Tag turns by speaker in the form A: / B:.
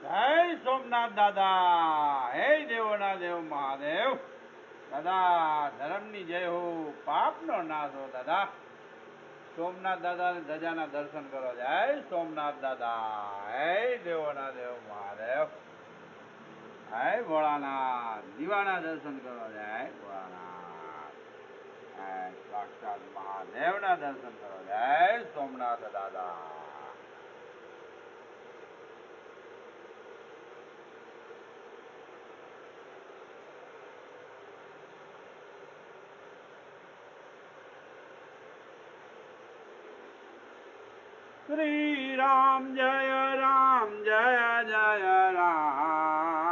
A: જય સોમનાથ દાદા, હે દેવોના દેવ મહાદેવ. દાદા ધર્મની જય હો, પાપનો નાશ હો. દાદા સોમનાથ દાદા ધજાના દર્શન કરો. જય સોમનાથ દાદા, હે દેવોના દેવ મહાદેવ. હે ભોળાનાથ દીવાના દર્શન કરો. જય ભોળાનાથ. હે સાક્ષાત મહાદેવના દર્શન કરો. જય સોમનાથ દાદા. શ્રી રામ જય રામ જય જય રામ.